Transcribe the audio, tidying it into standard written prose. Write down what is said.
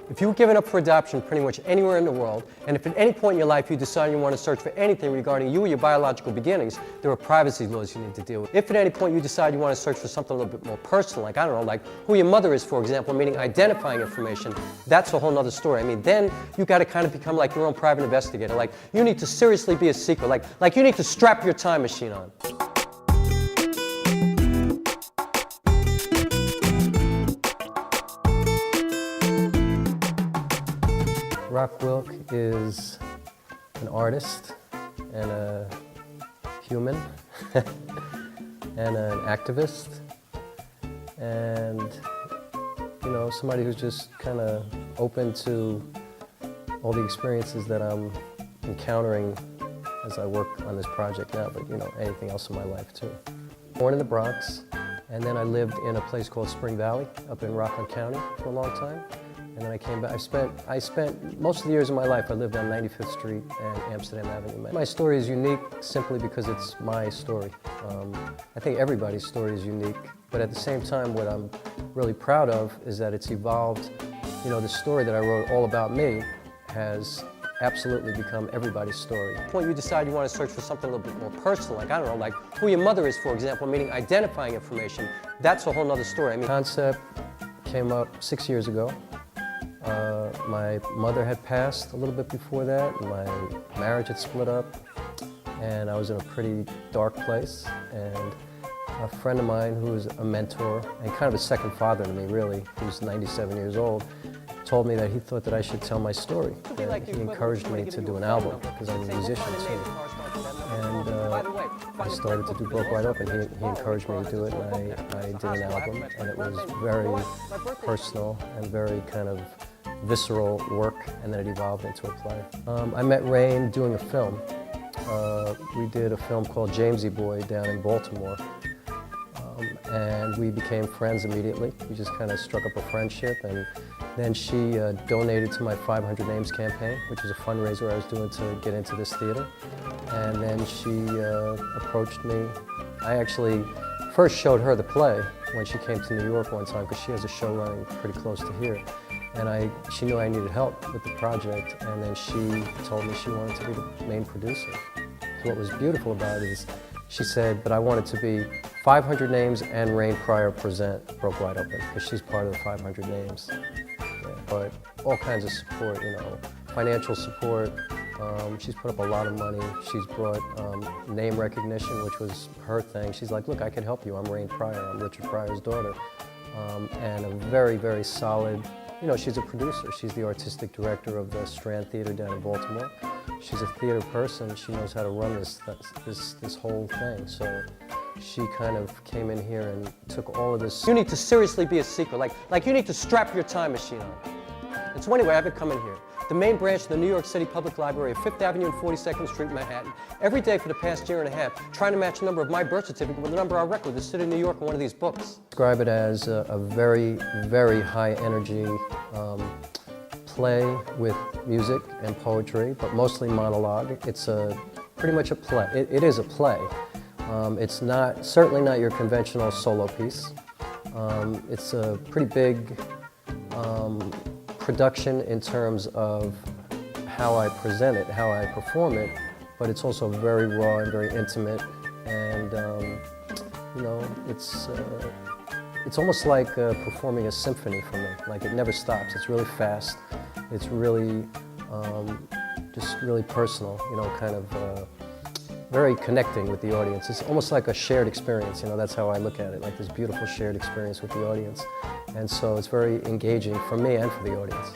If you were given up for adoption pretty much anywhere in the world, and if at any point in your life you decide you want to search for anything regarding you or your biological beginnings, there are privacy laws you need to deal with. If at any point you decide you want to search for something a little bit more personal, like, I don't know, like who your mother is, for example, meaning identifying information, that's a whole nother story. I mean, then you got to kind of become like your own private investigator. Like, you need to seriously be a seeker. Like you need to strap your time machine on. Rock Wilk is an artist and a human and an activist and, you know, somebody who's just kind of open to all the experiences that I'm encountering as I work on this project now, but, you know, anything else in my life too. Born in the Bronx, and then I lived in a place called Spring Valley up in Rockland County for a long time. And then I came back. I spent most of the years of my life, I lived on 95th Street and Amsterdam Avenue. My story is unique simply because it's my story. I think everybody's story is unique, but at the same time, what I'm really proud of is that it's evolved. You know, the story that I wrote all about me has absolutely become everybody's story. At the point you decide you want to search for something a little bit more personal, like, I don't know, like who your mother is, for example, meaning identifying information, that's a whole nother story. I mean, the concept came up 6 years ago. My mother had passed a little bit before that. My marriage had split up, and I was in a pretty dark place. And a friend of mine who was a mentor and kind of a second father to me, really, who's 97 years old, told me that he thought that I should tell my story. And he encouraged me to do an album, because I'm a musician too. And I started to do Broke Wide Open. He encouraged me to do it, and I did an album, and it was very personal and very kind of visceral work, and then it evolved into a play. I met Rain doing a film. We did a film called Jamesy Boy down in Baltimore, and we became friends immediately. We just kind of struck up a friendship, and then she donated to my 500 Names campaign, which is a fundraiser I was doing to get into this theater. And then she approached me. I actually first showed her the play when she came to New York one time, because she has a show running pretty close to here. And she knew I needed help with the project, and then she told me she wanted to be the main producer. So what was beautiful about it is she said, but I want it to be 500 Names and Rain Pryor present Broke Wide Open, because she's part of the 500 Names. Yeah, but all kinds of support, you know, financial support. She's put up a lot of money. She's brought name recognition, which was her thing. She's like, look, I can help you. I'm Rain Pryor. I'm Richard Pryor's daughter. And a very, very solid, you know, she's a producer. She's the artistic director of the Strand Theater down in Baltimore. She's a theater person. She knows how to run this whole thing. So she kind of came in here and took all of this. You need to seriously be a seeker. Like you need to strap your time machine on. And so anyway, I've been coming here. The main branch of the New York City Public Library of 5th Avenue and 42nd Street, Manhattan, every day for the past year and a half, trying to match the number of my birth certificate with the number I record with the city of New York in one of these books. Describe it as a very, very high energy play with music and poetry, but mostly monologue. It's pretty much a play. It is a play. It's certainly not your conventional solo piece. It's a pretty big production in terms of how I present it, how I perform it, but it's also very raw and very intimate, and you know, it's almost like performing a symphony for me. Like, it never stops. It's really fast. It's really just really personal, you know, kind of very connecting with the audience. It's almost like a shared experience, you know, that's how I look at it, like this beautiful shared experience with the audience. And so it's very engaging for me and for the audience.